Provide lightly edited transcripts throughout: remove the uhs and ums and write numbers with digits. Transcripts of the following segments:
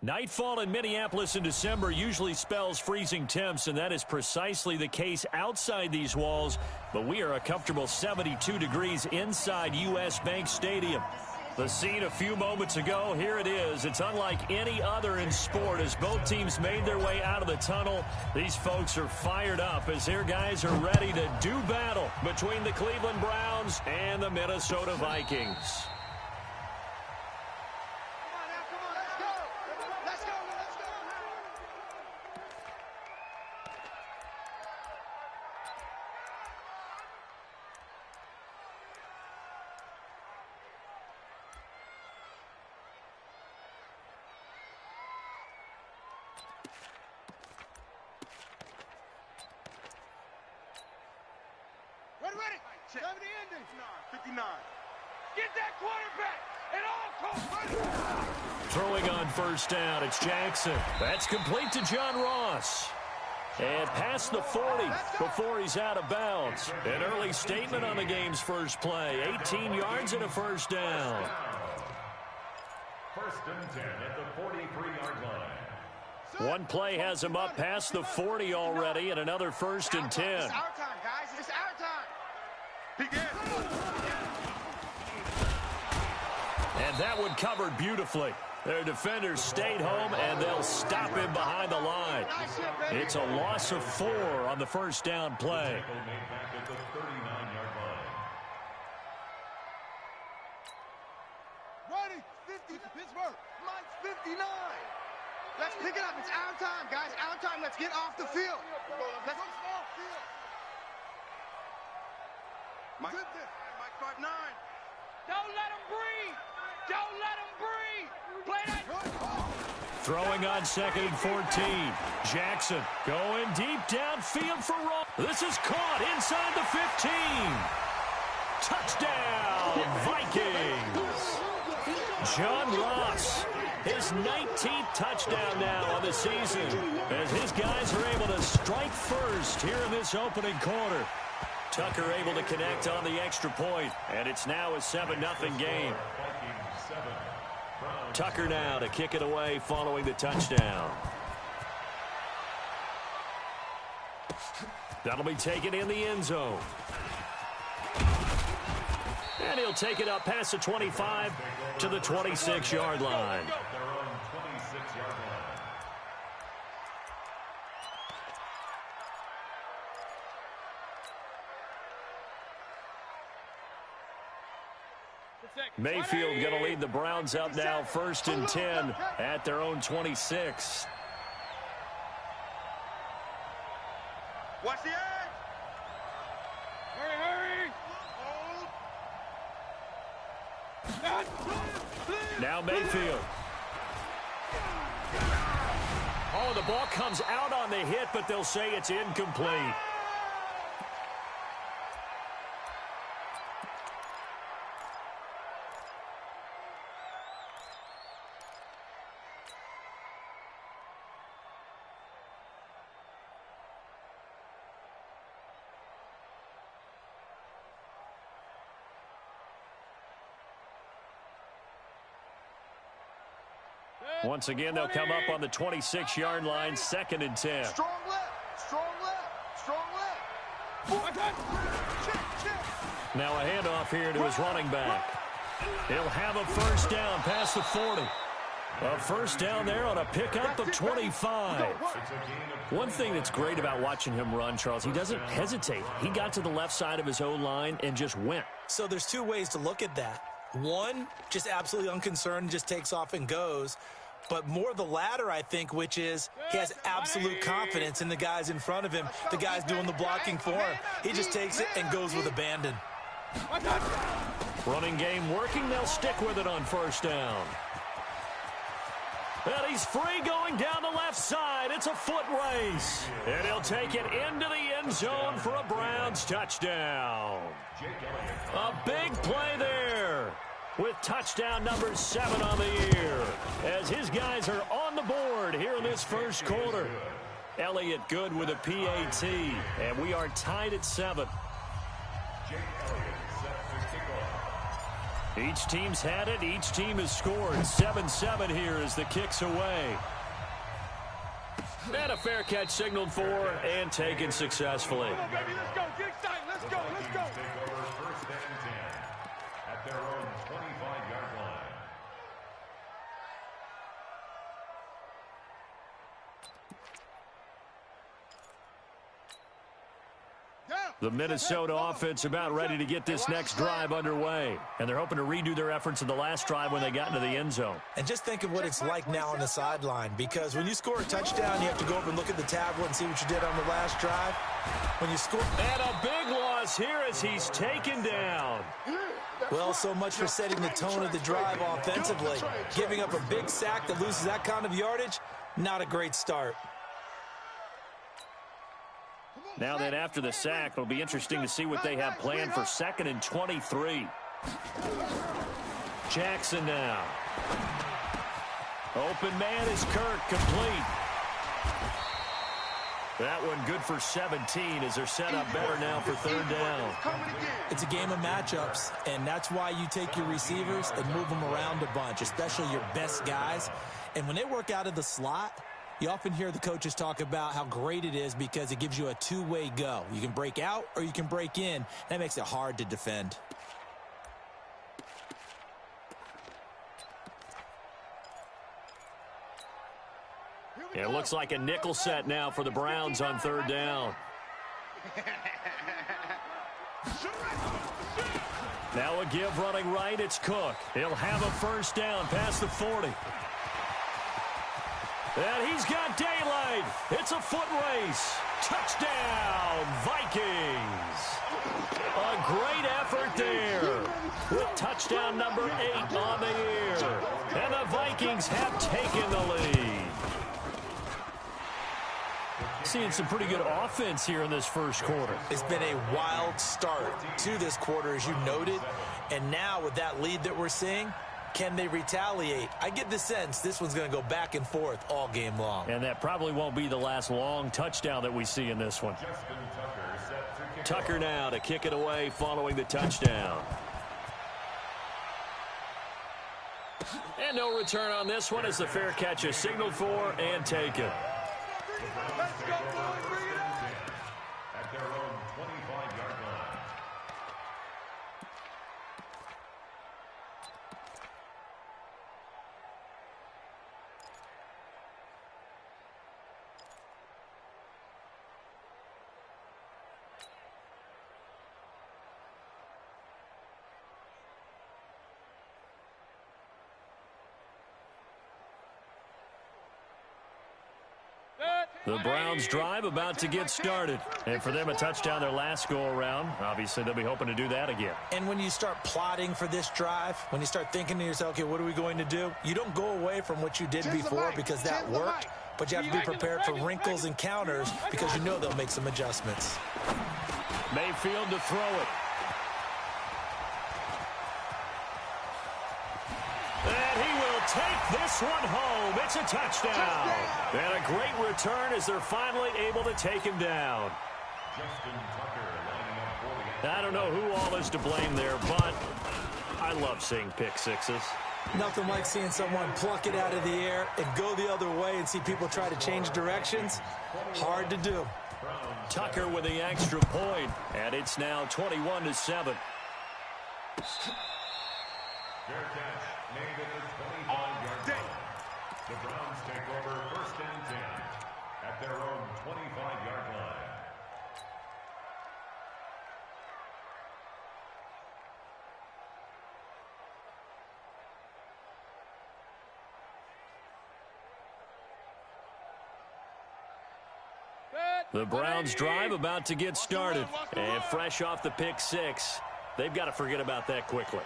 Nightfall in Minneapolis in December usually spells freezing temps, and that is precisely the case outside these walls. But we are a comfortable 72 degrees inside U.S. Bank Stadium. The scene a few moments ago, here it is. It's unlike any other in sport as both teams made their way out of the tunnel. These folks are fired up as their guys are ready to do battle between the Cleveland Browns and the Minnesota Vikings. Ready. 59. Get that quarterback at all costs. Throwing on first down, it's Jackson. That's complete to John Ross. And past the 40 before he's out of bounds. An early statement on the game's first play. 18 yards and a first down. First and 10 at the 43-yard line. One play has him up past the 40 already, and another first and 10. It's our time, guys. It's our time. And that one covered beautifully. Their defenders stayed home, and they'll stop him behind the line. It's a loss of 4 on the first down play. Ready, 50 to Pittsburgh. Mike's 59. Let's pick it up. It's our time, guys. Our time. Let's get off the field. Let's off field. Mike 5'9". Don't let him breathe. Don't let him breathe. Play that. Throwing on second and 14. Jackson going deep downfield for Ross. This is caught inside the 15. Touchdown, Vikings. John Ross, his 19th touchdown now on the season, as his guys are able to strike first here in this opening quarter. Tucker able to connect on the extra point, and it's now a 7-0 game. Tucker now to kick it away following the touchdown. That'll be taken in the end zone. And he'll take it up past the 25 to the 26-yard line. Mayfield going to lead the Browns up now, first and 10 at their own 26. Watch the edge. Hurry. Now Mayfield. Oh, the ball comes out on the hit, but they'll say it's incomplete. Once again, they'll come up on the 26-yard line, second and 10. Strong left. Now a handoff here to his running back. He'll have a first down past the 40. A first down there on a pickup of 25. One thing that's great about watching him run, Charles, he doesn't hesitate. He got to the left side of his own line and just went. So there's two ways to look at that. One, just absolutely unconcerned, just takes off and goes. But more the latter, I think, which is he has absolute confidence in the guys in front of him, the guys doing the blocking for him. He just takes it and goes with abandon. Running game working. They'll stick with it on first down. And he's free going down the left side. It's a foot race. And he'll take it into the end zone for a Browns touchdown. A big play there, with touchdown number 7 on the year, as his guys are on the board here in this first quarter. Elliott good with a PAT, and we are tied at 7. Each team's had it. Each team has scored. 7-7 here as the kick's away. And a fair catch signaled for and taken successfully. Come on, baby, let's go. Get excited. Let's go. Let's go. Take over first and 10 at their own 25-yard line. The Minnesota offense about ready to get this next drive underway. And they're hoping to redo their efforts in the last drive when they got into the end zone. And just think of what it's like now on the sideline, because when you score a touchdown, you have to go over and look at the tablet and see what you did on the last drive. When you score... And a big loss here as he's taken down. Well, so much for setting the tone of the drive offensively. Giving up a big sack that loses that kind of yardage, not a great start. Now then, after the sack, it'll be interesting to see what they have planned for 2nd and 23. Jackson now. Open man is Kirk, complete. That one good for 17 as they're set up better now for 3rd down. It's a game of matchups, and that's why you take your receivers and move them around a bunch, especially your best guys. And when they work out of the slot, you often hear the coaches talk about how great it is because it gives you a two-way go. You can break out or you can break in. That makes it hard to defend. It looks like a nickel set now for the Browns on 3rd down. Now a give running right. It's Cook. He'll have a 1st down past the 40. And he's got daylight. It's a foot race. Touchdown, Vikings. A great effort there with touchdown number 8 on the year. And the Vikings have taken the lead. Seeing some pretty good offense here in this first quarter. It's been a wild start to this quarter, as you noted. And now with that lead that we're seeing, can they retaliate? I get the sense this one's going to go back and forth all game long. And that probably won't be the last long touchdown that we see in this one. Tucker now to kick it away following the touchdown. And no return on this one as the fair catch is signaled for and taken. Let's go, boys. Bring it up. At their own 25-yard line. The Browns drive about to get started. And for them, a touchdown their last go-around. Obviously, they'll be hoping to do that again. And when you start plotting for this drive, when you start thinking to yourself, okay, what are we going to do? You don't go away from what you did before because that worked, but you have to be prepared for wrinkles and counters because you know they'll make some adjustments. Mayfield to throw it. And he will take this one home. It's a touchdown. And a great return as they're finally able to take him down. I don't know who all is to blame there, but I love seeing pick sixes. Nothing like seeing someone pluck it out of the air and go the other way and see people try to change directions. Hard to do. Tucker with the extra point, and it's now 21-7. Fair catch made at the 25-yard line. The Browns take over 1st and 10 at their own 25-yard line. The Browns drive about to get started. And fresh off the pick six, they've got to forget about that quickly.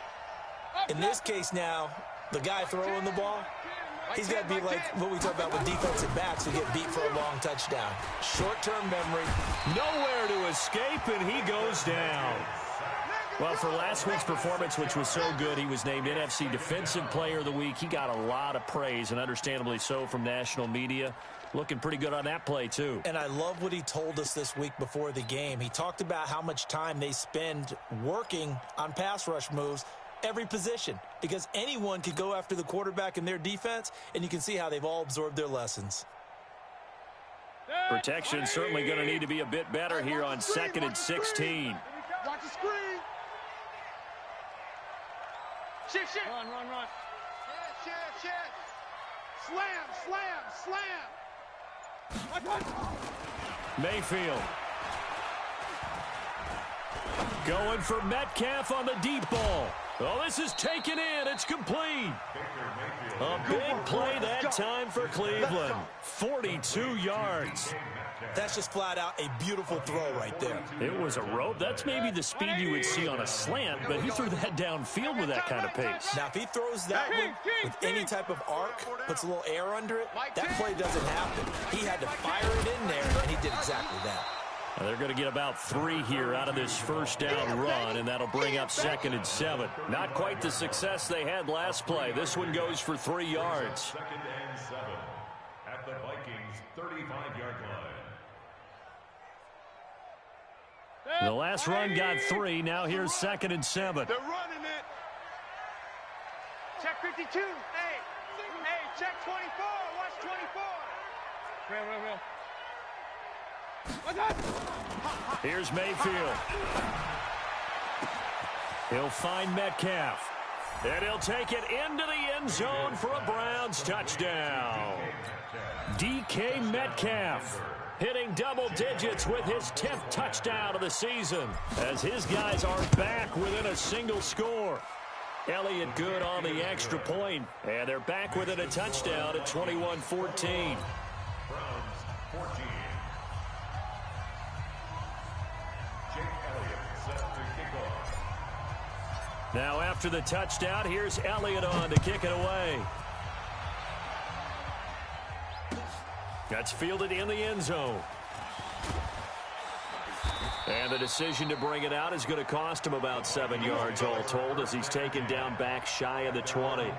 In this case now, the guy throwing the ball, he's got to be like what we talk about with defensive backs who get beat for a long touchdown. Short-term memory. Nowhere to escape, and he goes down. Well, for last week's performance, which was so good, he was named NFC Defensive Player of the Week. He got a lot of praise, and understandably so, from national media. Looking pretty good on that play, too. And I love what he told us this week before the game. He talked about how much time they spend working on pass rush moves, every position, because anyone could go after the quarterback in their defense, and you can see how they've all absorbed their lessons. Protection certainly going to need to be a bit better here on 2nd and 16. Watch the screen. Shift. Run. Shift. Slam. Mayfield. Going for Metcalf on the deep ball. Oh, this is taken in. It's complete. A big play that time for Cleveland. 42 yards. That's just flat out a beautiful throw right there. It was a rope. That's maybe the speed you would see on a slant, but he threw that downfield with that kind of pace. Now, if he throws that one with any type of arc, puts a little air under it, that play doesn't happen. He had to fire it in there, and he did exactly that. Now they're going to get about 3 here out of this first down run, and that'll bring up 2nd and 7. Not quite the success they had last play. This one goes for 3 yards. 2nd and 7 at the Vikings 35-yard line. The last run got 3. Now here's 2nd and 7. They're running it. Check 52. Hey, check 24. Watch 24. Real. Here's Mayfield. He'll find Metcalf. And he'll take it into the end zone for a Browns touchdown. DK Metcalf hitting double digits with his 10th touchdown of the season, as his guys are back within a single score. Elliott good on the extra point, and they're back within a touchdown at 21-14. Browns 14. Jake Elliott set to kick off. Now after the touchdown, here's Elliott on to kick it away. That's fielded in the end zone. And the decision to bring it out is going to cost him about 7 yards all told, as he's taken down back shy of the 20. 18-yard line.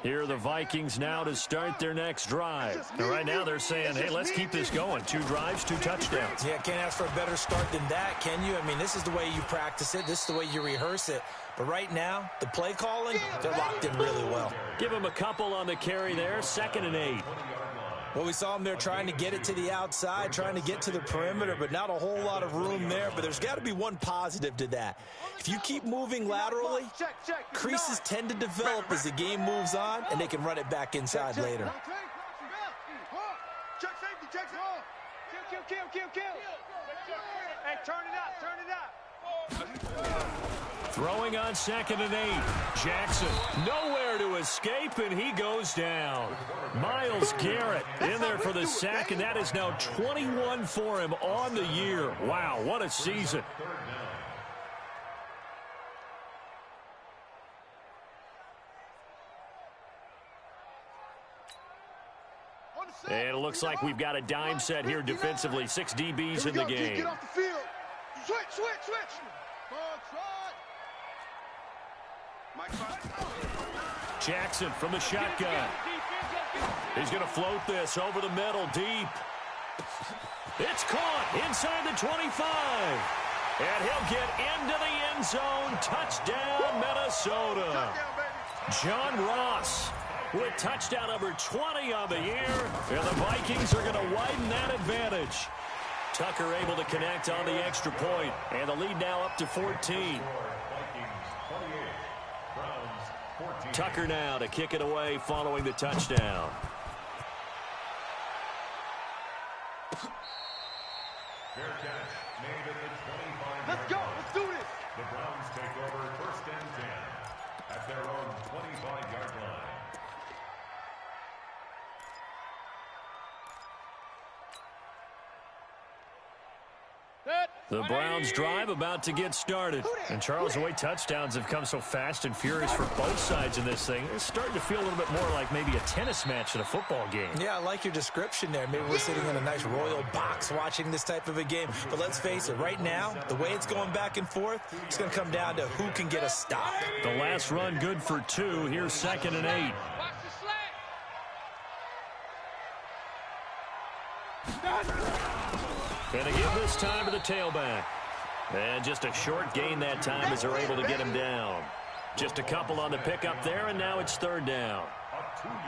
Here are the Vikings now to start their next drive. And right now they're saying, hey, let's keep this going. 2 drives, 2 touchdowns. Yeah, can't ask for a better start than that, can you? I mean, this is the way you practice it. This is the way you rehearse it. But right now, the play calling, they're locked in really well. Give him a couple on the carry there. 2nd and 8. Well, we saw them there trying to get it to the outside, trying to get to the perimeter, but not a whole lot of room there. But there's got to be one positive to that. If you keep moving laterally, creases tend to develop as the game moves on, and they can run it back inside later. Check safety, check kill. Hey, turn it up. Throwing on 2nd and 8. Jackson nowhere to escape, and he goes down. Myles Garrett in there for the sack, and that is now 21 for him on the year. Wow, what a season. And it looks like we've got a dime set here defensively. 6 DBs in the game. Get off the field. Switch. Jackson from the shotgun. He's going to float this over the middle deep. It's caught inside the 25. And he'll get into the end zone. Touchdown, Minnesota. John Ross with touchdown number 20 on the year. And the Vikings are going to widen that advantage. Tucker able to connect on the extra point. And the lead now up to 14. Tucker now to kick it away following the touchdown. Fair catch made at the 25-yard Let's go. line. Let's do this. The Browns take over 1st and 10 at their own 25-yard line. The Browns drive about to get started. And Charles, the way touchdowns have come so fast and furious for both sides in this thing, it's starting to feel a little bit more like maybe a tennis match in a football game. Yeah, I like your description there. Maybe we're sitting in a nice royal box watching this type of a game. But let's face it, right now, the way it's going back and forth, it's going to come down to who can get a stop. The last run good for 2. Here's 2nd and 8. And they give this time to the tailback. And just a short gain that time as they're able to get him down. Just a couple on the pickup there, and now it's third down.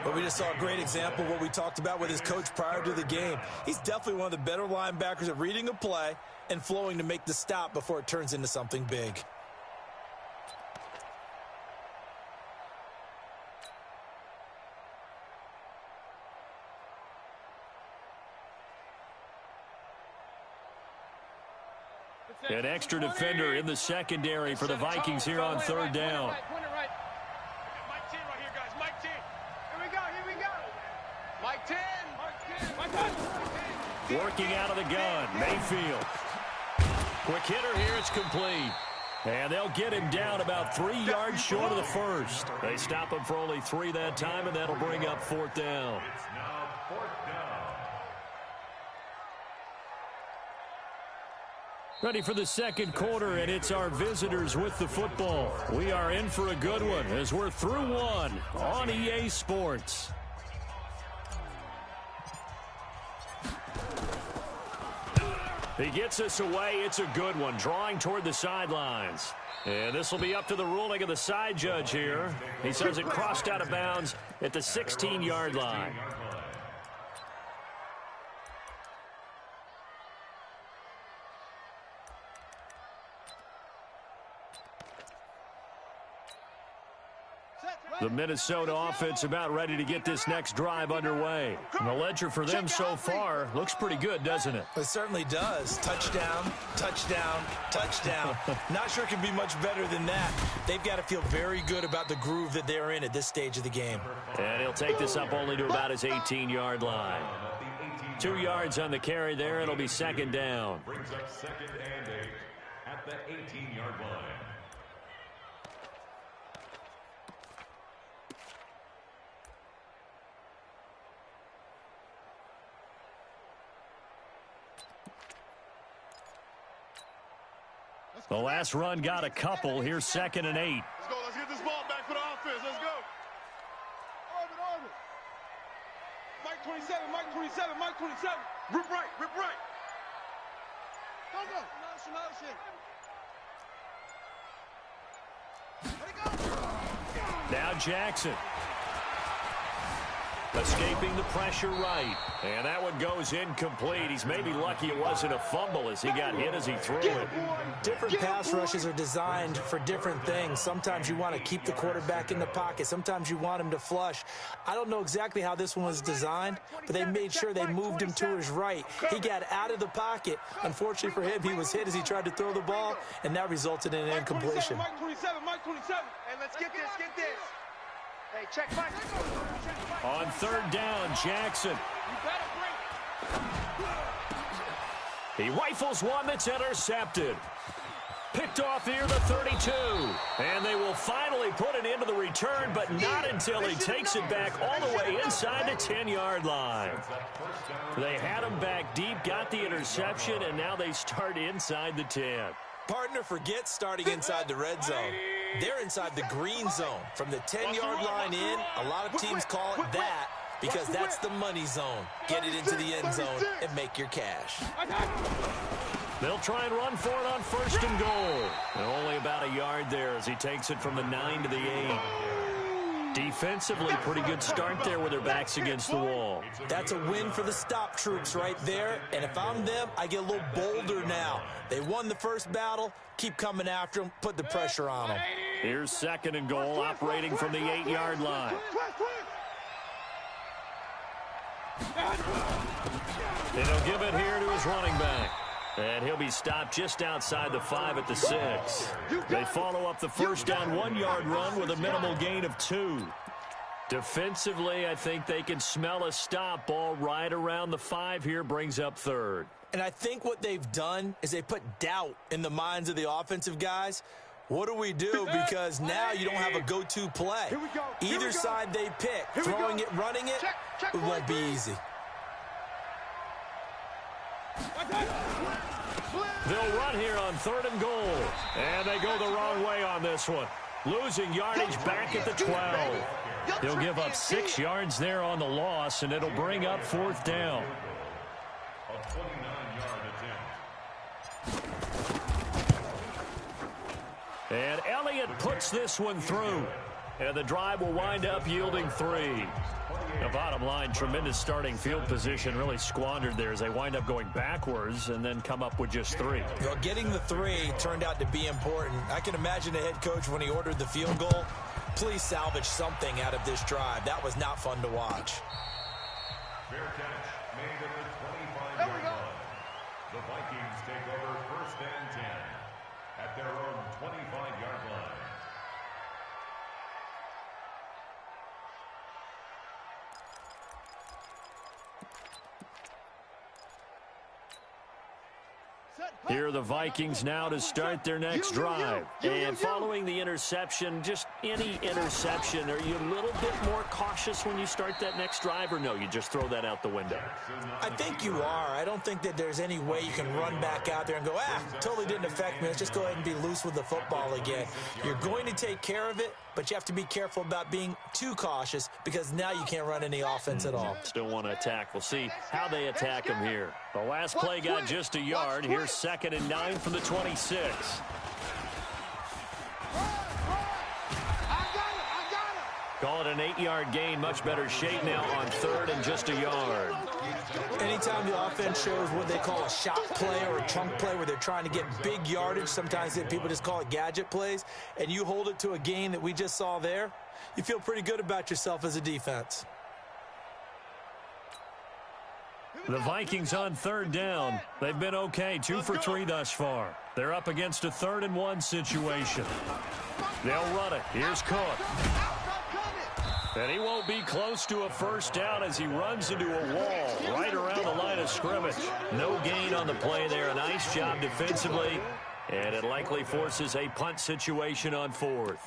But we just saw a great example of what we talked about with his coach prior to the game. He's definitely one of the better linebackers at reading a play and flowing to make the stop before it turns into something big. An extra defender in the secondary for the Vikings here on third down. Mike 10 right here, guys. Mike 10. Here we go. Mike 10. Working out of the gun, Mayfield. Quick hitter here, it's complete. And they'll get him down about 3 yards short of the first. They stop him for only 3 that time, and that'll bring up fourth down. It's now fourth down. Ready for the second quarter, and it's our visitors with the football. We are in for a good one as we're through one on EA Sports. He gets us away. It's a good one, drawing toward the sidelines. And this will be up to the ruling of the side judge here. He says it crossed out of bounds at the 16-yard line. The Minnesota offense about ready to get this next drive underway. And the ledger for them so far looks pretty good, doesn't it? It certainly does. Touchdown, touchdown, touchdown. Not sure it can be much better than that. They've got to feel very good about the groove that they're in at this stage of the game. And he'll take this up only to about his 18-yard line. 2 yards on the carry there. It'll be second down. Brings up second and 8 at the 18-yard line. The last run got a couple. Here's second and 8. Let's go. Let's get this ball back for the offense. Let's go. Orbit. Mike 27, Mike 27, Mike 27. Rip right. Go. Motion. Now Jackson. Escaping the pressure right. And that one goes incomplete. He's maybe lucky it wasn't a fumble as he got hit as he threw it. Different pass rushes are designed for different things. Sometimes you want to keep the quarterback in the pocket. Sometimes you want him to flush. I don't know exactly how this one was designed, but they made sure they moved him to his right. He got out of the pocket. Unfortunately for him, he was hit as he tried to throw the ball, and that resulted in an incompletion. Mike 27. And let's get this. Hey, check Mike. On third down, Jackson. He rifles one that's intercepted. Picked off near the 32. And they will finally put it into the return, but not until he takes it back all the way inside the 10-yard line. They had him back deep, got the interception, and now they start inside the 10. Partner, forget starting inside the red zone. They're inside the green zone. From the 10-yard line in, a lot of teams call it that because that's the money zone. Get it into the end zone and make your cash. They'll try and run for it on first and goal. And only about a yard there as he takes it from the 9 to the 8. Defensively, pretty good start there with their backs against the wall. That's a win for the stop troops right there. And if I'm them, I get a little bolder now. They won the first battle. Keep coming after them. Put the pressure on them. Here's second and goal, operating from the 8-yard line. And he'll give it here to his running back. And he'll be stopped just outside the 5 at the 6. They follow up the first down 1-yard run with a minimal gain of 2. Defensively, I think they can smell a stop. Ball right around the 5 here, brings up third. And I think what they've done is they put doubt in the minds of the offensive guys. What do we do? Because now you don't have a go-to play. Either side they pick, throwing it, running it, it won't be easy. They'll run here on third and goal. And they go the wrong way on this one. Losing yardage back at the 12. He'll give up 6 yards there on the loss, and it'll bring up fourth down. 29-yard attempt. And Elliott puts this one through. And the drive will wind up yielding 3. The bottom line, tremendous starting field position, really squandered there as they wind up going backwards and then come up with just 3. Well, getting the 3 turned out to be important. I can imagine the head coach when he ordered the field goal. Please salvage something out of this drive. That was not fun to watch. Fair catch made at the 25-yard line. The Vikings take over 1st and 10 at their own 25-yard line. Here are the Vikings now to start their next drive. And following the interception, just any interception, are you a little bit more cautious when you start that next drive, or no, you just throw that out the window? I think you are. I don't think that there's any way you can run back out there and go, totally didn't affect me. Let's just go ahead and be loose with the football again. You're going to take care of it, but you have to be careful about being too cautious because now you can't run any offense at all. Still want to attack. We'll see how they attack him here. The last play got just a yard. Here's 2nd and 9 from the 26. Call it an 8-yard gain. Much better shape now on 3rd and just a yard. Anytime the offense shows what they call a shot play or a chunk play where they're trying to get big yardage, sometimes people just call it gadget plays, and you hold it to a gain that we just saw there, you feel pretty good about yourself as a defense. The Vikings on 3rd down. They've been okay, 2 for 3 thus far. They're up against a 3rd and 1 situation. They'll run it. Here's Cook. And he won't be close to a 1st down as he runs into a wall right around the line of scrimmage. No gain on the play there. A nice job defensively. And it likely forces a punt situation on 4th.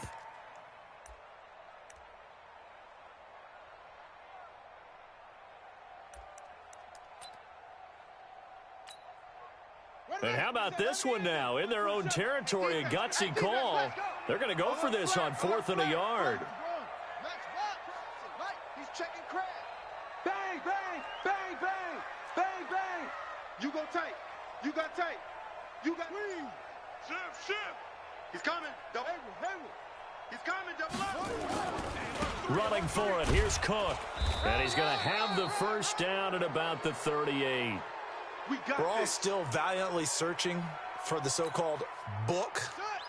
And how about this one now? In their own territory, a gutsy call. They're going to go for this on 4th and a yard. He's checking crab. Bang, bang, bang, bang, bang, bang. You go tight. You got tight. You got shift. He's coming. Double. He's coming. Double up. Running for it. Here's Cook. And he's going to have the 1st down at about the 38. We're all still valiantly searching for the so-called book,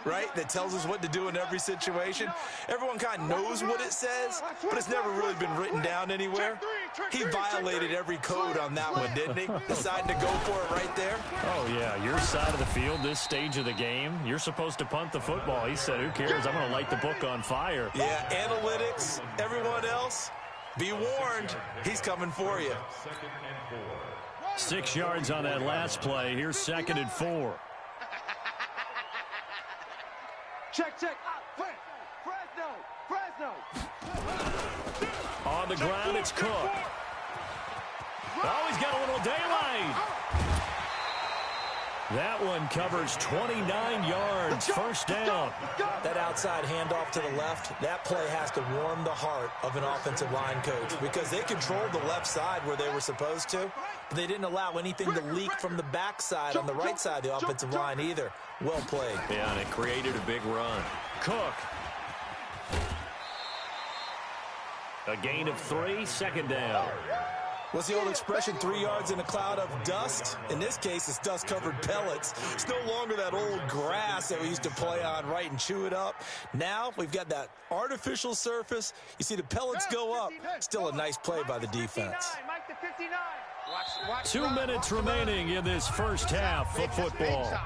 right, that tells us what to do in every situation. Everyone kind of knows what it says, but it's never really been written down anywhere. He violated every code on that one, didn't he? Decided to go for it right there. Oh, yeah, your side of the field, this stage of the game, you're supposed to punt the football. He said, who cares? I'm going to light the book on fire. Yeah, analytics, everyone else, be warned, he's coming for you. 6 yards on that last play. Here's 2nd and 4. Check. Fresno. On the ground, it's Cook. Oh, he's got a little daylight. That one covers 29 yards. 1st down. That outside handoff to the left, that play has to warm the heart of an offensive line coach because they controlled the left side where they were supposed to, but they didn't allow anything to leak from the backside on the right side of the offensive line either. Well played. Yeah, and it created a big run. Cook. A gain of 3, 2nd down. What's the old expression, 3 yards in a cloud of dust? In this case, it's dust-covered pellets. It's no longer that old grass that we used to play on, right, and chew it up. Now we've got that artificial surface. You see the pellets go up. Still a nice play by the defense. 2 minutes remaining in this 1st half of football.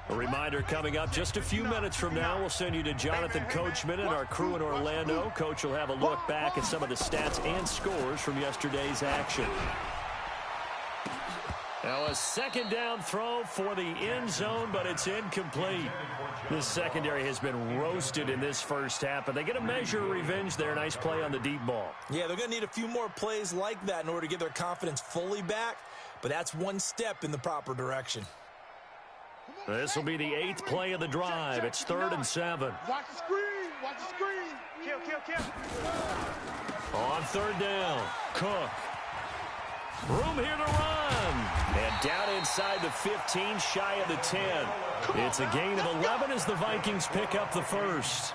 A reminder coming up just a few minutes from now. We'll send you to Jonathan Coachman and our crew in Orlando. Coach will have a look back at some of the stats and scores from yesterday's action. Now a 2nd down throw for the end zone, but it's incomplete. This secondary has been roasted in this 1st half, but they get a measure of revenge there. Nice play on the deep ball. Yeah, they're going to need a few more plays like that in order to get their confidence fully back, but that's one step in the proper direction. This will be the 8th play of the drive. It's 3rd and 7. Watch the screen. Kill. On 3rd down, Cook. Room here to run. And down inside the 15, shy of the 10. It's a gain of 11 as the Vikings pick up the first.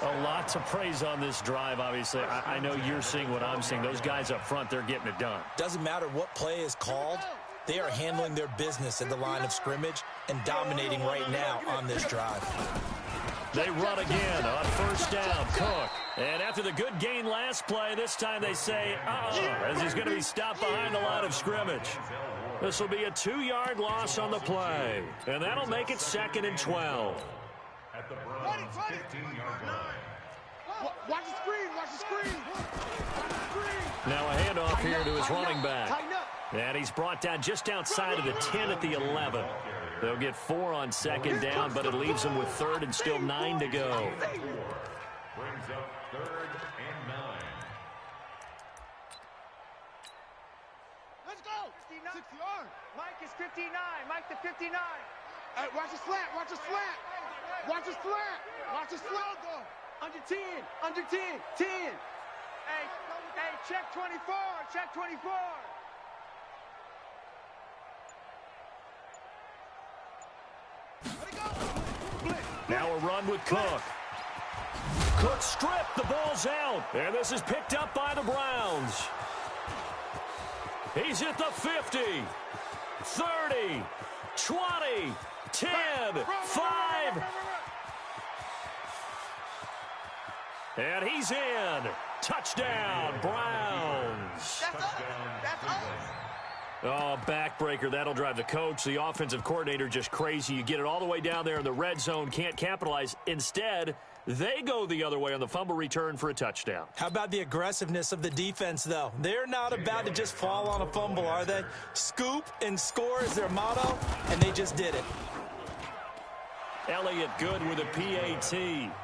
A lot to praise on this drive, obviously. I know you're seeing what I'm seeing. Those guys up front, they're getting it done. Doesn't matter what play is called. They are handling their business at the line of scrimmage and dominating right now on this drive. They run again on first down. Cook. And after the good gain last play, this time they say, as he's going to be stopped behind the line of scrimmage. This will be a 2-yard loss on the play. And that'll make it 2nd and 12. At the Browns' 15-yard line. Watch the screen. Watch the screen. Watch the screen. Now a handoff here to his running back. And he's brought down just outside of the 10 at the 11. They'll get 4 on 2nd down, but it leaves them with 3rd and still 9 to go. Brings up 3rd and 9. Let's go. 6 yards. Mike is 59. Mike to 59. Hey, watch the slant. Watch the slant. Watch the slant. Watch the slant, though. Under 10. Under 10. 10. Hey, check 24. Check 24. Now a run with Cook. Cook stripped. The ball's out. And this is picked up by the Browns. He's at the 50. 30. 20. 10. 5. And he's in. Touchdown, Browns. That's us. Oh, backbreaker. That'll drive the coach, the offensive coordinator, just crazy. You get it all the way down there in the red zone, can't capitalize. Instead, they go the other way on the fumble return for a touchdown. How about the aggressiveness of the defense, though? They're not about to just fall on a fumble, are they? Scoop and score is their motto, and they just did it. Elliott good with a PAT,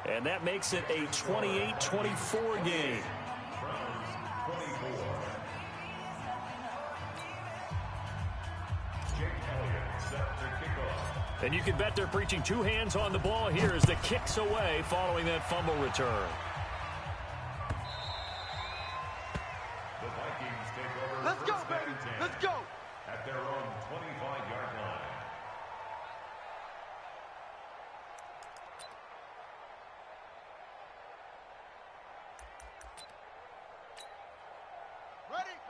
and that makes it a 28-24 game. And you can bet they're preaching 2 hands on the ball here as the kick's away following that fumble return. The Vikings take over. Let's go, baby. Let's go. At their own 25-yard line.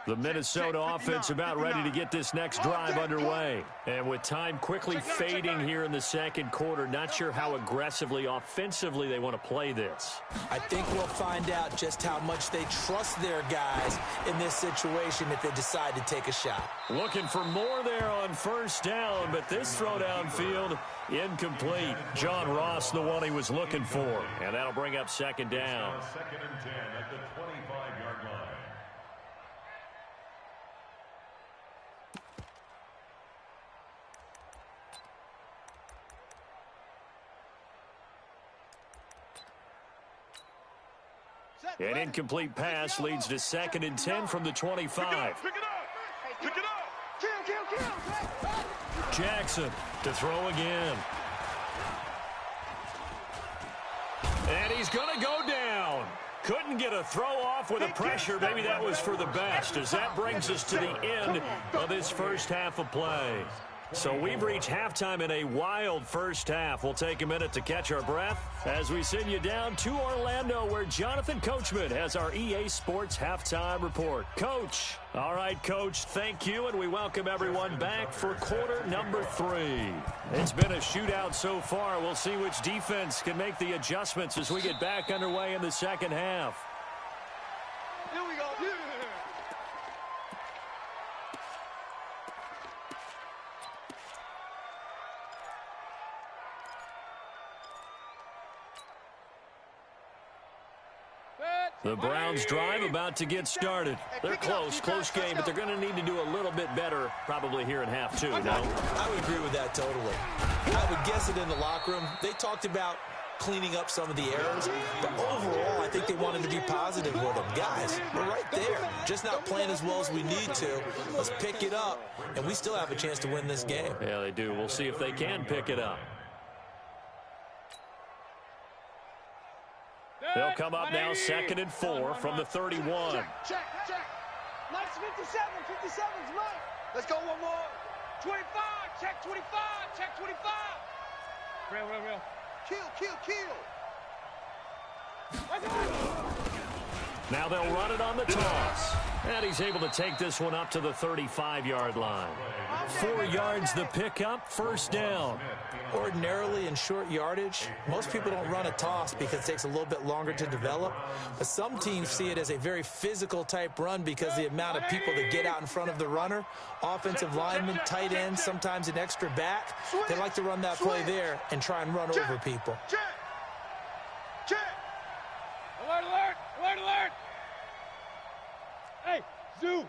The Minnesota offense about ready to get this next drive underway. And with time quickly fading here in the second quarter, not sure how aggressively, offensively they want to play this. I think we'll find out just how much they trust their guys in this situation if they decide to take a shot. Looking for more there on first down, but this throw downfield incomplete. John Ross, the one he was looking for. And that'll bring up 2nd down. 2nd and 10 at the 25-yard line. An incomplete pass leads to 2nd and 10 from the 25. Pick it up. Pick it up. Kill. Jackson to throw again. And he's going to go down. Couldn't get a throw off with the pressure. Maybe that was for the best, as that brings us to the end of this first half of play. So we've reached halftime in a wild first half. We'll take a minute to catch our breath as we send you down to Orlando, where Jonathan Coachman has our EA Sports halftime report. Coach. All right, Coach, thank you, and we welcome everyone back for quarter number 3. It's been a shootout so far. We'll see which defense can make the adjustments as we get back underway in the second half. Here we go. The Browns drive about to get started. They're close game, but they're going to need to do a little bit better probably here in half 2, no? I would agree with that totally. I would guess it in the locker room. They talked about cleaning up some of the errors, but overall, I think they wanted to be positive with them. Guys, we're right there. Just not playing as well as we need to. Let's pick it up, and we still have a chance to win this game. Yeah, they do. We'll see if they can pick it up. They'll come up now 2nd and 4 from the 31. Check. Mike's 57. 57's Mike. Let's go one more. 25. Check 25. Check 25. Real. Kill. Now they'll run it on the toss. And he's able to take this one up to the 35-yard line. 4 yards the pickup, first down. Ordinarily in short yardage, most people don't run a toss because it takes a little bit longer to develop. But some teams see it as a very physical type run because the amount of people that get out in front of the runner, offensive linemen, tight ends, sometimes an extra back, they like to run that play there and try and run over people. Check. Alert. Hey, zoom.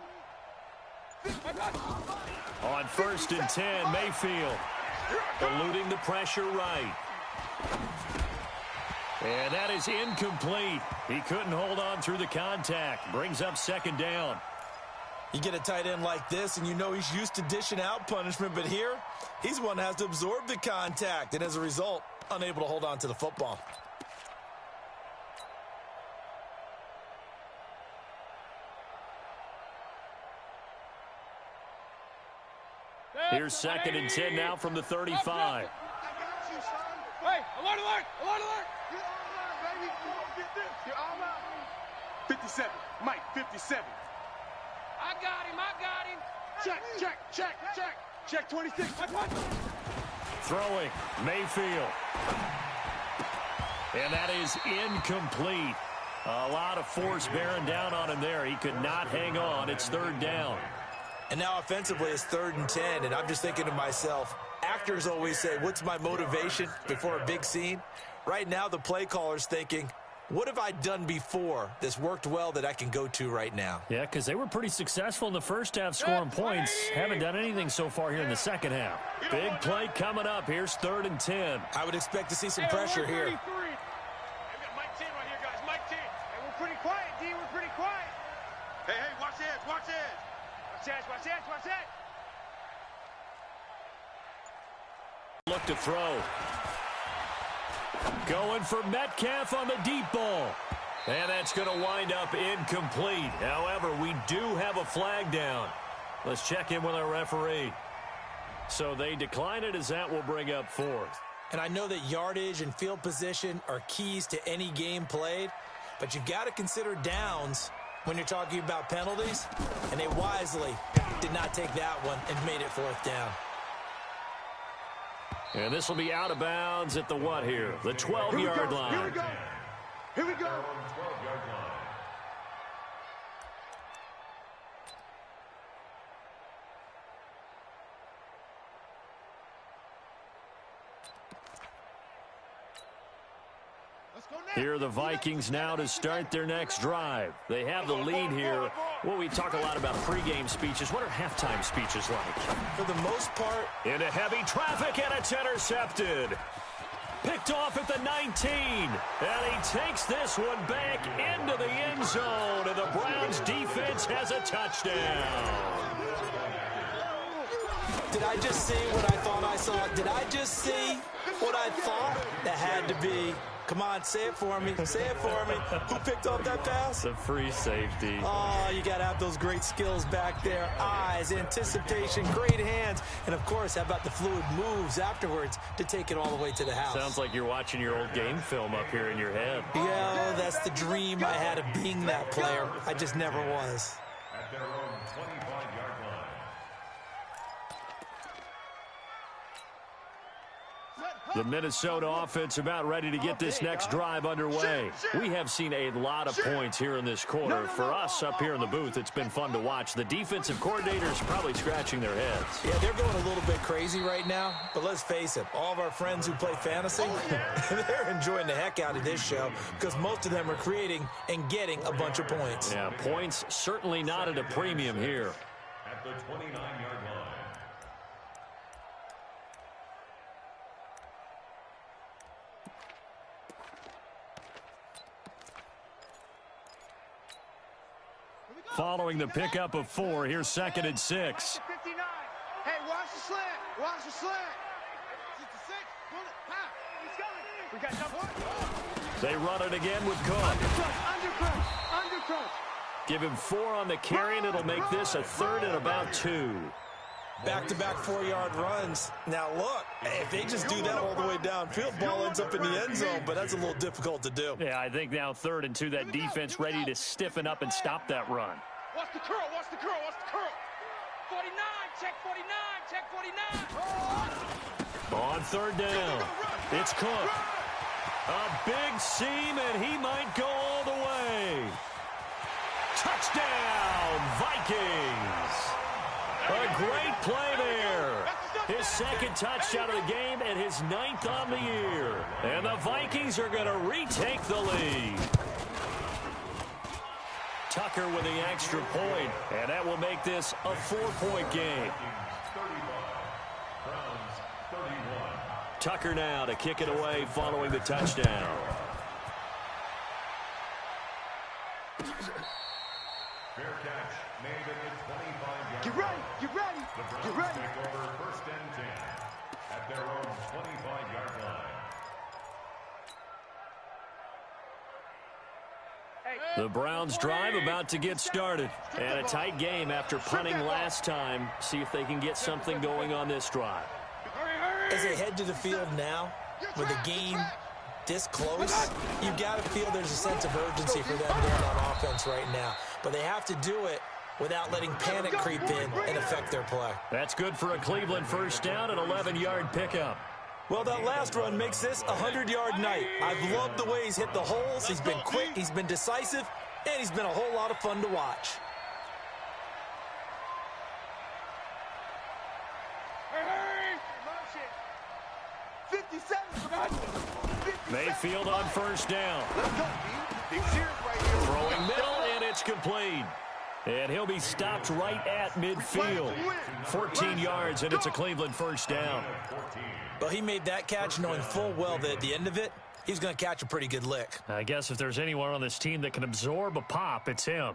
On 1st and 10, Mayfield eluding the pressure right. And that is incomplete. He couldn't hold on through the contact. Brings up 2nd down. You get a tight end like this, and you know he's used to dishing out punishment, but here, he's one that has to absorb the contact, and as a result, unable to hold on to the football. Here's 2nd and 10 now from the 35. I got you, son. Hey, alert. You're all right, baby. Come on, get this. You're all right. 57. Mike, 57. I got him. Check. Check 26. Throwing, Mayfield. And that is incomplete. A lot of force bearing down on him there. He could not hang on. It's 3rd down. And now offensively it's 3rd and 10, and I'm just thinking to myself, actors always say, what's my motivation before a big scene? Right now the play caller's thinking, what have I done before that's worked well that I can go to right now? Yeah, because they were pretty successful in the first half scoring points. Haven't done anything so far here in the second half. Big play coming up. Here's 3rd and 10. I would expect to see some pressure here. We got Mike 10 right here, guys. Mike 10. Hey, we're pretty quiet, D. We're pretty quiet. Hey, watch the edge. Watch that. Look to throw. Going for Metcalf on the deep ball. And that's going to wind up incomplete. However, we do have a flag down. Let's check in with our referee. So they decline it as that will bring up 4th. And I know that yardage and field position are keys to any game played, but you've got to consider downs when you're talking about penalties, and they wisely did not take that one and made it 4th down. And this will be out of bounds at the what here? The 12-yard line. Here we go. 12-yard line. Here are the Vikings now to start their next drive. They have the lead here. Well, we talk a lot about pregame speeches. What are halftime speeches like? For the most part, into heavy traffic, and it's intercepted. Picked off at the 19. And he takes this one back into the end zone. And the Browns defense has a touchdown. did I just see what I thought I saw? Did I just see what I thought? That had to be. Come on, say it for me. Say it for me. Who picked off that pass? The free safety. Oh, you got to have those great skills back there. Eyes, anticipation, great hands. And, of course, how about the fluid moves afterwards to take it all the way to the house? Sounds like you're watching your old game film up here in your head. Yeah, that's the dream I had of being that player. I just never was. At their own 25-yard line. The Minnesota offense about ready to get this next drive underway. We have seen a lot of points here in this quarter. For us up here in the booth, it's been fun to watch. The defensive coordinators probably scratching their heads. Yeah, they're going a little bit crazy right now. But let's face it, all of our friends who play fantasy, they're enjoying the heck out of this show because most of them are creating and getting a bunch of points. Yeah, points certainly not at a premium here. At the 29-yard line. Following the pickup of 4, here's 2nd and 6. 59. Hey, watch the slant. Watch the slant. 66. Pull it. Pop. He's coming. We got double. They run it again with Cook. Undercrush. Undercrush. Undercrush. Give him 4 on the carry, and it'll make this a 3rd and about 2. Back-to-back 4-yard runs. Now, look, if they just do that all the way downfield, ball ends up in the end zone, but that's a little difficult to do. Yeah, I think now 3rd and 2, that defense ready to stiffen up and stop that run. Watch the curl, watch the curl, watch the curl. 49, check 49, check 49. On 3rd down, it's Cook. A big seam, and he might go all the way. Touchdown, Vikings. A great play there. His 2nd touchdown of the game and his 9th on the year. And the Vikings are going to retake the lead. Tucker with the extra point, and that will make this a 4-point game. Tucker now to kick it away following the touchdown. Fair catch made at the 25-yard Get ready, get ready, The Browns get ready. take over 1st and 10 at their own 25-yard line. The Browns drive about to get started. And a tight game after punting last time. See if they can get something going on this drive. As they head to the field now, with the game this close, you've got to feel there's a sense of urgency for them going on offense right now. But they have to do it without letting panic creep in and affect their play. That's good for a Cleveland 1st down, an 11-yard pickup. Well, that last run makes this a 100-yard night. I've loved the way he's hit the holes. He's been quick, he's been decisive, and he's been a whole lot of fun to watch. Mayfield on 1st down. Let's go, B. Big cheers right here. Throwing middle, and it's complete. And he'll be stopped right at midfield. 14 yards, and it's a Cleveland 1st down. Well, he made that catch knowing full well that at the end of it, he's going to catch a pretty good lick. I guess if there's anyone on this team that can absorb a pop, it's him.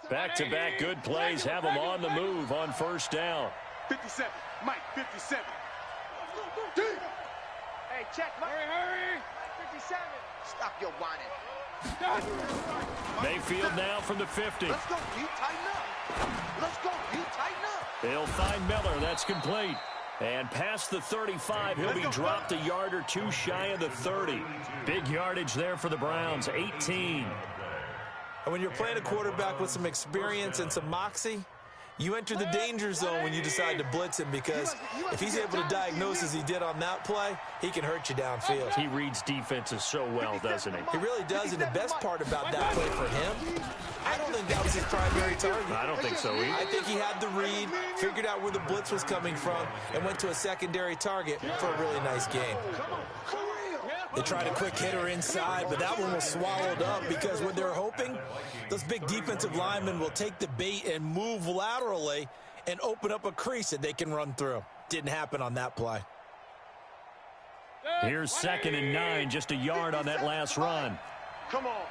Back-to-back good plays have him on the move on 1st down. 57, Mike, 57. Hey, check, Mike. Hurry. 57. Stop your whining. Mayfield now from the 50. Let's go, B. Tighten up. Let's go, B. Tighten up. They'll find Miller. That's complete. And past the 35, he'll be dropped a yard or 2 shy of the 30. Big yardage there for the Browns, 18. And when you're playing a quarterback with some experience and some moxie, you enter the danger zone when you decide to blitz him, because if he's able to diagnose as he did on that play, he can hurt you downfield. He reads defenses so well, doesn't he? He really does, and the best part about that play for him, I don't think that was his primary target. I don't think so either. I think he had the read, figured out where the blitz was coming from, and went to a secondary target for a really nice game. They tried a quick hitter inside, but that one was swallowed up because what they're hoping, those big defensive linemen will take the bait and move laterally and open up a crease that they can run through. Didn't happen on that play. Here's 2nd and 9, just a yard on that last run. Come on.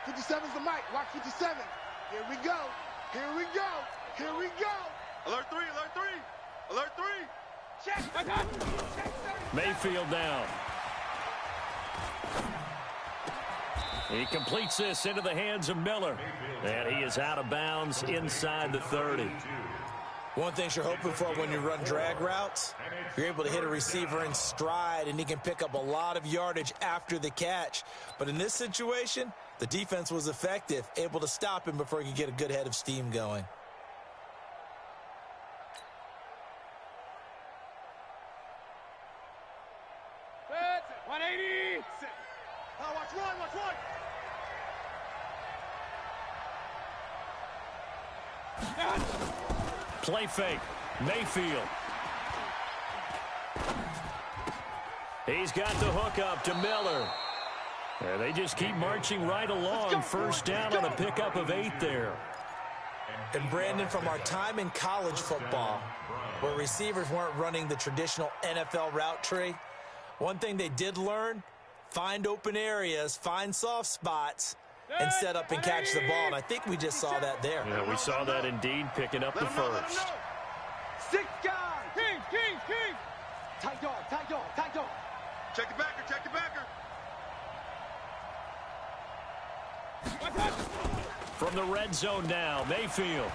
57's the mic. Watch 57. Here we go. Here we go. Here we go. Alert 3, alert 3. Alert 3. Check. Mayfield down. He completes this into the hands of Miller. And he is out of bounds inside the 30. One thing you're hoping for when you run drag routes, you're able to hit a receiver in stride, and he can pick up a lot of yardage after the catch. But in this situation, the defense was effective, able to stop him before he could get a good head of steam going. Play fake. Mayfield. He's got the hook up to Miller. And they just keep marching right along. 1st down on a pickup of 8 there. And Brandon, from our time in college football, where receivers weren't running the traditional NFL route tree, one thing they did learn, find open areas, find soft spots, and set up and catch the ball. And I think we just saw that there. Yeah, we saw that indeed, picking up the 1st. 6 guys. King. Tight dog, tight dog, tight dog. Check the backer, check the backer. From the red zone now, Mayfield.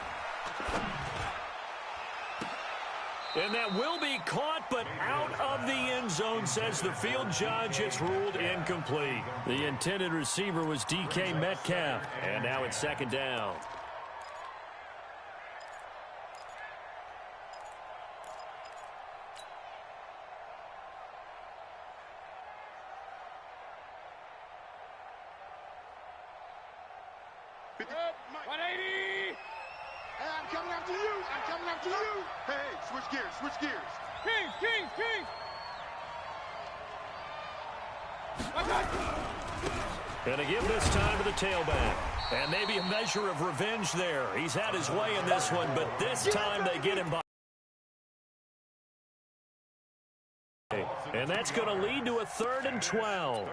And that will be caught, but out of the end zone, says the field judge. It's ruled incomplete. The intended receiver was DK Metcalf, and now it's second down. Switch gears, switch gears. Kings. Going to give this time to the tailback. And maybe a measure of revenge there. He's had his way in this one, but this time they get him by. And that's going to lead to a 3rd and 12.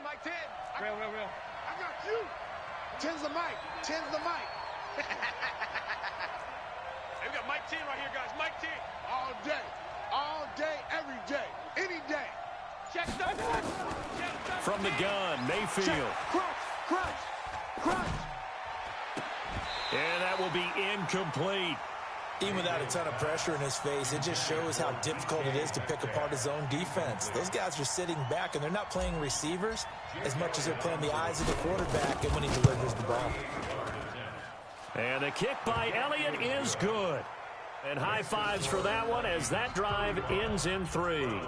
Mike 10. Real. I got you. 10's the mic. 10's the mic. Hey, we got Mike 10 right here, guys. Mike 10. All day, every day, any day. Check the From the gun, Mayfield. Check. Crunch. And that will be incomplete. Even without a ton of pressure in his face, it just shows how difficult it is to pick apart his own defense. Those guys are sitting back, and they're not playing receivers as much as they're playing the eyes of the quarterback and when he delivers the ball. And the kick by Elliott is good. And high fives for that one as that drive ends in 3.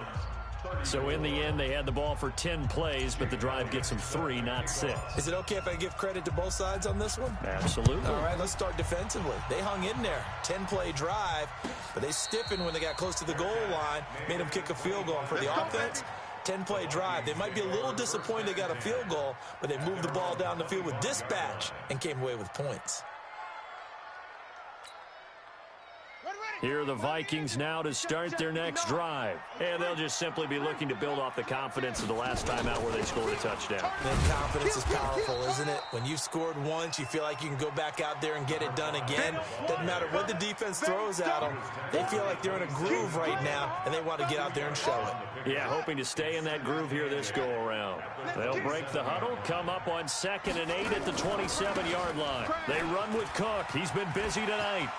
So in the end, they had the ball for 10 plays, but the drive gets them 3, not 6. Is it okay if I give credit to both sides on this one? Absolutely. All right, let's start defensively. They hung in there. 10-play drive, but they stiffened when they got close to the goal line, made them kick a field goal. And for the offense, 10-play drive. They might be a little disappointed they got a field goal, but they moved the ball down the field with dispatch and came away with points. Here are the Vikings now to start their next drive. And they'll just simply be looking to build off the confidence of the last time out where they scored a touchdown. And confidence is powerful, isn't it? When you've scored once, you feel like you can go back out there and get it done again. Doesn't matter what the defense throws at them. They feel like they're in a groove right now, and they want to get out there and show it. Yeah, hoping to stay in that groove here this go-around. They'll break the huddle, come up on 2nd and 8 at the 27-yard line. They run with Cook. He's been busy tonight.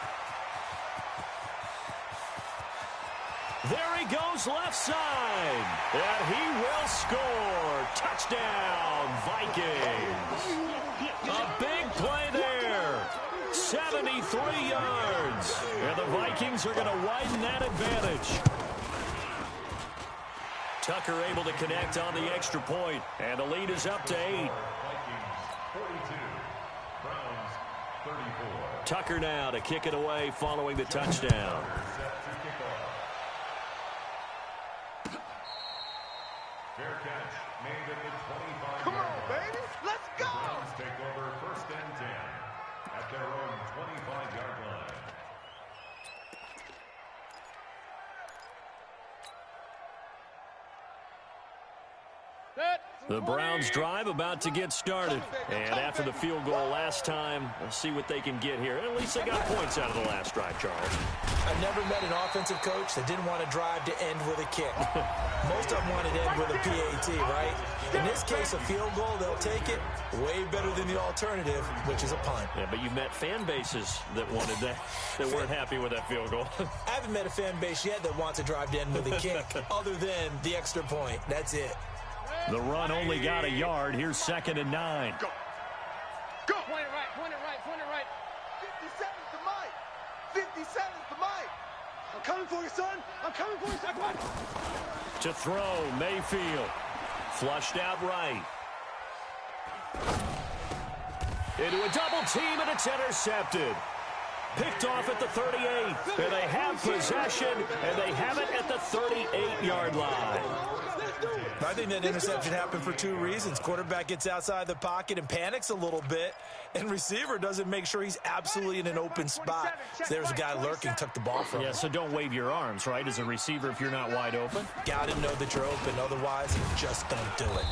There he goes left side. And he will score. Touchdown, Vikings. A big play there. 73 yards. And the Vikings are going to widen that advantage. Tucker able to connect on the extra point. And the lead is up to 8. Vikings 42, Browns 34. Tucker now to kick it away following the touchdown. Fair catch made at the 25-yard Come on, line. baby. Let's go. The Browns take over 1st and 10 at their own 25-yard line. The Browns drive about to get started. And after the field goal last time, let's see what they can get here. At least they got points out of the last drive, Charles. I've never met an offensive coach that didn't want to drive to end with a kick. Most of them want to end with a PAT, right? In this case, a field goal, they'll take it way better than the alternative, which is a punt. Yeah, but you've met fan bases that wanted that weren't happy with that field goal. I haven't met a fan base yet that wants to drive to end with a kick, other than the extra point. That's it. The run only got a yard. Here's 2nd and 9. Go. Point it right. 57's the mic. 57's the mic. I'm coming for you, son. To throw, Mayfield. Flushed out right. Into a double team, and it's intercepted. Picked off at the 38. And they have possession, and they have it at the 38-yard line. I think that interception happened for two reasons. Quarterback gets outside the pocket and panics a little bit, and receiver doesn't make sure he's absolutely in an open spot. So there's a guy lurking, took the ball from him. Yeah, so don't wave your arms, right, as a receiver if you're not wide open. Got to know that you're open, otherwise just don't do it.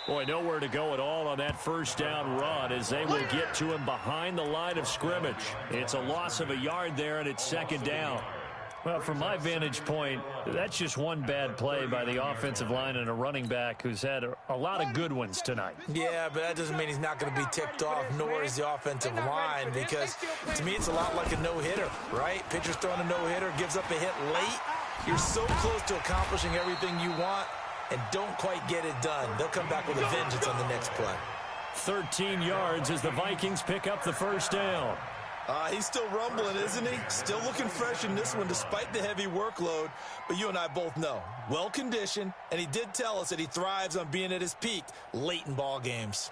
Boy, nowhere to go at all on that first down run as they will get to him behind the line of scrimmage. It's a loss of a yard there, and it's second down. Well, from my vantage point, that's just one bad play by the offensive line and a running back who's had a lot of good ones tonight. Yeah, but that doesn't mean he's not going to be ticked off, nor is the offensive line, because to me it's a lot like a no-hitter, right? Pitcher's throwing a no-hitter, gives up a hit late. You're so close to accomplishing everything you want and don't quite get it done. They'll come back with a vengeance on the next play. 13 yards as the Vikings pick up the first down. He's still rumbling, isn't he? Still looking fresh in this one despite the heavy workload. But you and I both know, well-conditioned, and he did tell us that he thrives on being at his peak late in ball games.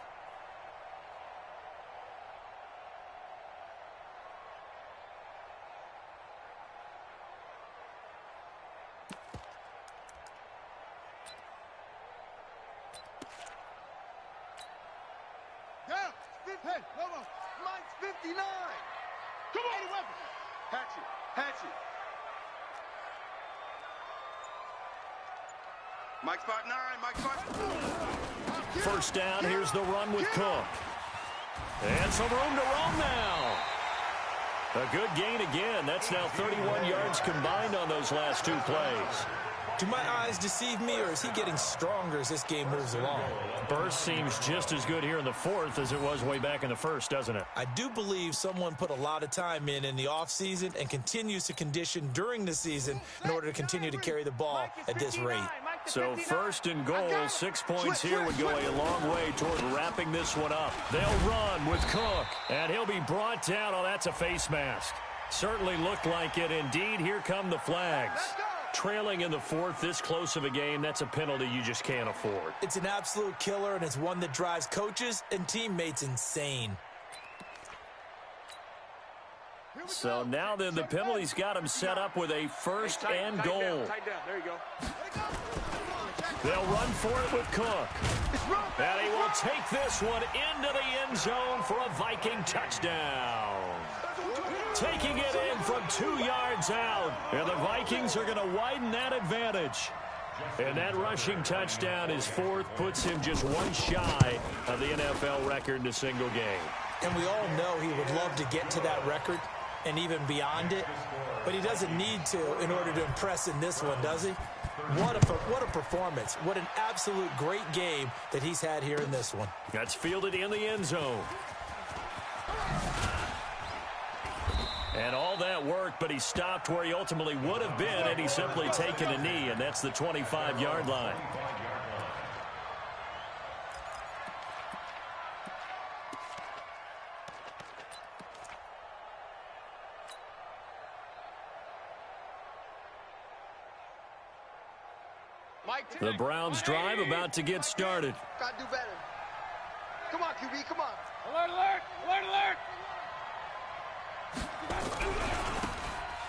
Hey, hold on. Mine's 59. Come on. Any weapon. Hatchet. Hatchet. Mike spot 9. Mike spot. First down. Here's the run with Cook. And some room to roam now. A good gain again. That's now 31 yards combined on those last two plays. Do my eyes deceive me, or is he getting stronger as this game moves along? Burst seems just as good here in the fourth as it was way back in the first, doesn't it? I do believe someone put a lot of time in the offseason and continues to condition during the season in order to continue to carry the ball at this rate. So first and goal, 6 points here would go a long way toward wrapping this one up. They'll run with Cook, and he'll be brought down. Oh, that's a face mask. Certainly looked like it. Indeed, here come the flags. Trailing in the fourth, this close of a game, that's a penalty you just can't afford. It's an absolute killer, and it's one that drives coaches and teammates insane. So now then, the penalty's got him set up with a first and goal. There you go. They'll run for it with Cook. And he will take this one into the end zone for a Viking touchdown. Taking it in from 2 yards out. And the Vikings are going to widen that advantage. And that rushing touchdown, his fourth, puts him just one shy of the NFL record in a single game. And we all know he would love to get to that record and even beyond it. But he doesn't need to in order to impress in this one, does he? What a performance. What an absolute great game that he's had here in this one. That's fielded in the end zone. And all that work, but he stopped where he ultimately would have been had he simply taken a knee, and that's the 25-yard line. The Browns drive about to get started. Gotta do better. Come on, QB, come on. Alert, alert, alert, alert.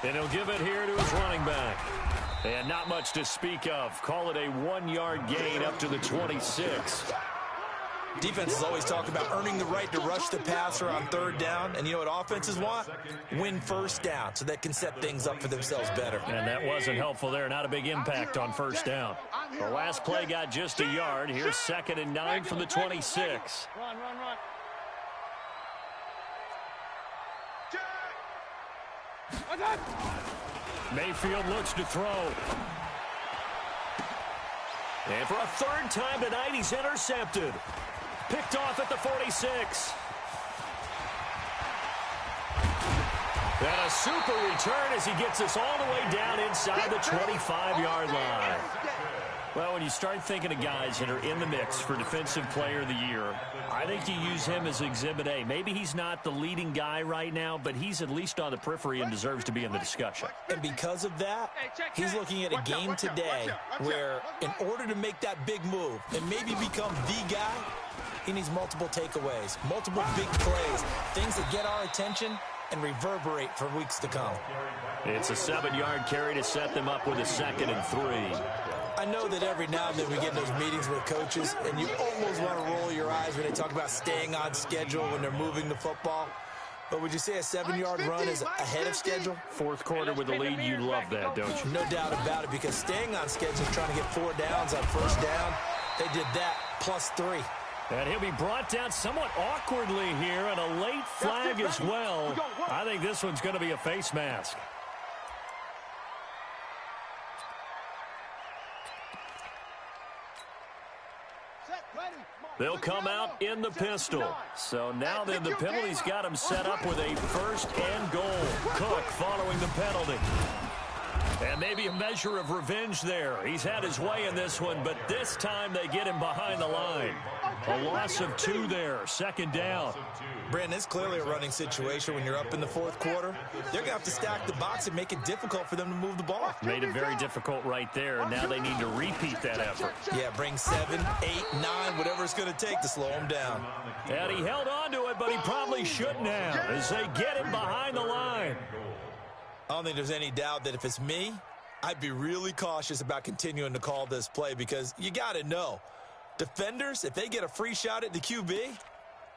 And he'll give it here to his running back. And not much to speak of. Call it a 1-yard gain up to the 26. Defenses always talk about earning the right to rush the passer on third down. And you know what offenses want? Win first down so they can set things up for themselves better. And that wasn't helpful there. Not a big impact on first down. The last play got just a yard. Here's 2nd and 9 from the 26. Run, run, run. Mayfield looks to throw. And for a third time tonight, he's intercepted. Picked off at the 46. And a super return as he gets us all the way down inside the 25-yard line. Well, when you start thinking of guys that are in the mix for Defensive Player of the Year, I think you use him as Exhibit A. Maybe he's not the leading guy right now, but he's at least on the periphery and deserves to be in the discussion. And because of that, he's looking at a game today where in order to make that big move and maybe become the guy, he needs multiple takeaways, multiple big plays, things that get our attention and reverberate for weeks to come. It's a 7-yard carry to set them up with a 2nd and 3. I know that every now and then we get in those meetings with coaches, and you almost want to roll your eyes when they talk about staying on schedule when they're moving the football. But would you say a 7-yard run is ahead of schedule? Fourth quarter with the lead, you love that, don't you? No doubt about it, because staying on schedule, trying to get 4 downs on first down, they did that +3. And he'll be brought down somewhat awkwardly here, and a late flag as well. I think this one's going to be a face mask. They'll come out in the pistol. So now then the penalty's got him set up with a first and goal. Cook following the penalty. And maybe a measure of revenge there. He's had his way in this one, but this time they get him behind the line. A loss of 2 there, second down. Brandon, it's clearly a running situation when you're up in the fourth quarter. They're going to have to stack the box and make it difficult for them to move the ball. Made it very difficult right there. Now they need to repeat that effort. Yeah, bring 7, 8, 9, whatever it's going to take to slow him down. And he held on to it, but he probably shouldn't have as they get him behind the line. I don't think there's any doubt that if it's me, I'd be really cautious about continuing to call this play, because you got to know, defenders, if they get a free shot at the QB,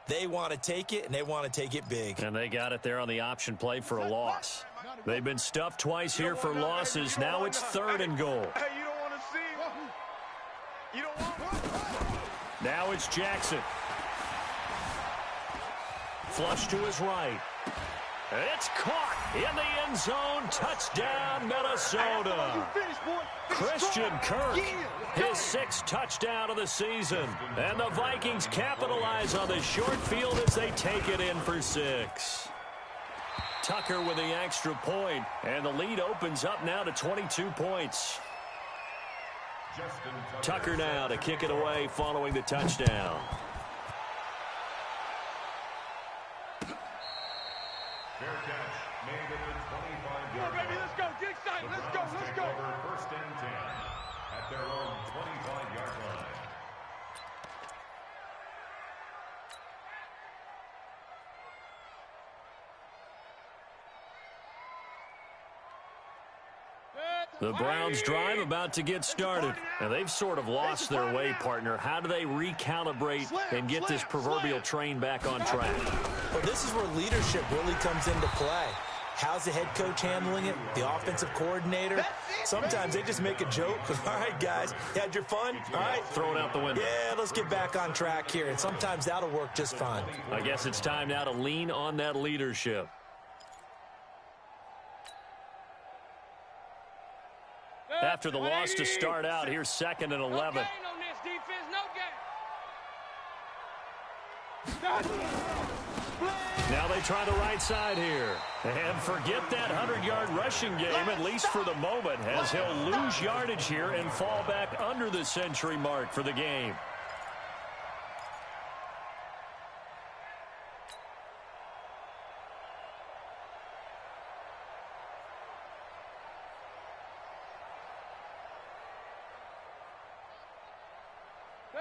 they want to take it, and they want to take it big. And they got it there on the option play for a loss. They've been stuffed twice here for losses. Now it's 3rd and goal. Hey, you don't want to see. You don't want. Now it's Jackson. Flush to his right. It's caught in the end zone. Touchdown, Minnesota. Christian Kirk, his 6th touchdown of the season. And the Vikings capitalize on the short field as they take it in for 6. Tucker with the extra point, and the lead opens up now to 22 points. Tucker now to kick it away following the touchdown. Fair catch made at the 25-yard line. Baby, let's go. Get excited. Let's go. Let's go. First and 10 at their own 25-yard line. The Browns drive about to get started. And they've sort of lost their way, partner. How do they recalibrate and get this proverbial train back on track? Well, this is where leadership really comes into play. How's the head coach handling it? The offensive coordinator? Sometimes they just make a joke. All right, guys, you had your fun? All right. Throw it out the window. Yeah, let's get back on track here. And sometimes that'll work just fine. I guess it's time now to lean on that leadership. After the loss to start out, here's 2nd and 11. Now they try the right side here. And forget that 100-yard rushing game, at least for the moment, as he'll lose yardage here and fall back under the century mark for the game.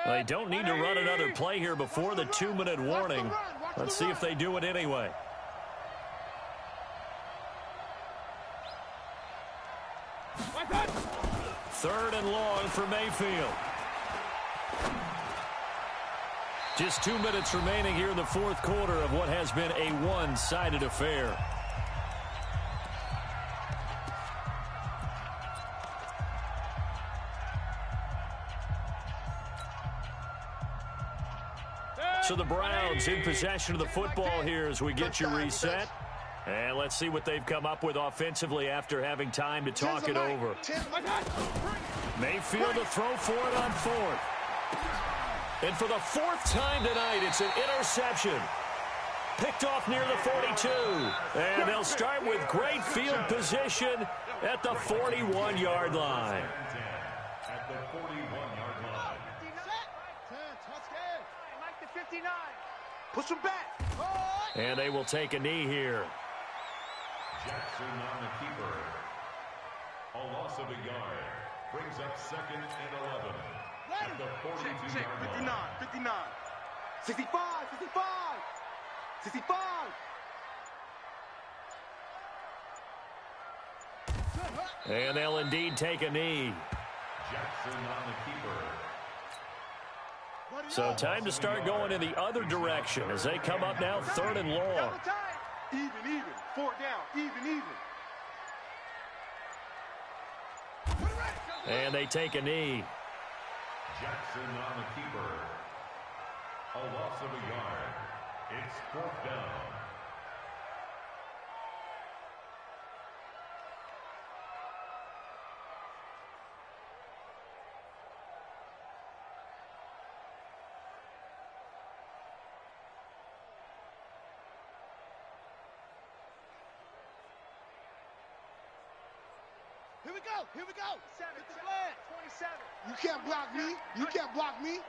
They don't need to run another play here before the 2-minute warning. Let's see if they do it anyway. Third and long for Mayfield. Just 2 minutes remaining here in the fourth quarter of what has been a one-sided affair. So the Browns in possession of the football here as we get you reset. And let's see what they've come up with offensively after having time to talk it over. Mayfield to throw for it on 4th. And for the 4th time tonight, it's an interception. Picked off near the 42. And they'll start with great field position at the 41-yard line. At the 41-yard line. 59. Push him back. And they will take a knee here. Jackson on the keeper. A loss of a yard. Brings up 2nd and 11. At the 42-yard line. 59. 65. 65. 65. And they'll indeed take a knee. Jackson on the keeper. So time to start going in the other direction as they come up now 3rd and long. Even. 4 down. Even. And they take a knee. Jackson on the keeper. A loss of a yard. It's 4th down. Here we go. 27. You can't block me.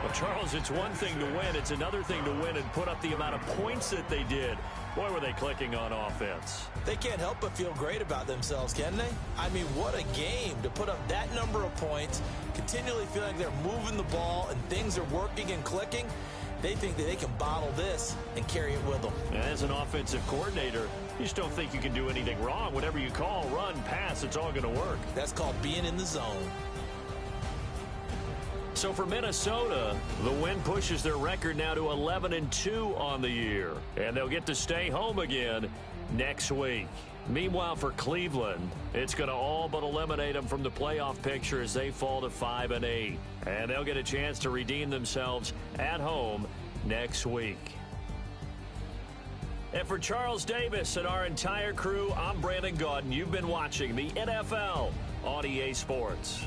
Well, Charles, it's one thing to win. It's another thing to win and put up the amount of points that they did. Boy, were they clicking on offense. They can't help but feel great about themselves, can they? I mean, what a game to put up that number of points, continually feel like they're moving the ball and things are working and clicking. They think that they can bottle this and carry it with them. And as an offensive coordinator, you just don't think you can do anything wrong. Whatever you call, run, pass, it's all going to work. That's called being in the zone. So for Minnesota, the win pushes their record now to 11-2 on the year. And they'll get to stay home again next week. Meanwhile, for Cleveland, it's going to all but eliminate them from the playoff picture as they fall to 5-8. And they'll get a chance to redeem themselves at home next week. And for Charles Davis and our entire crew, I'm Brandon Gaudin. You've been watching the NFL on EA Sports.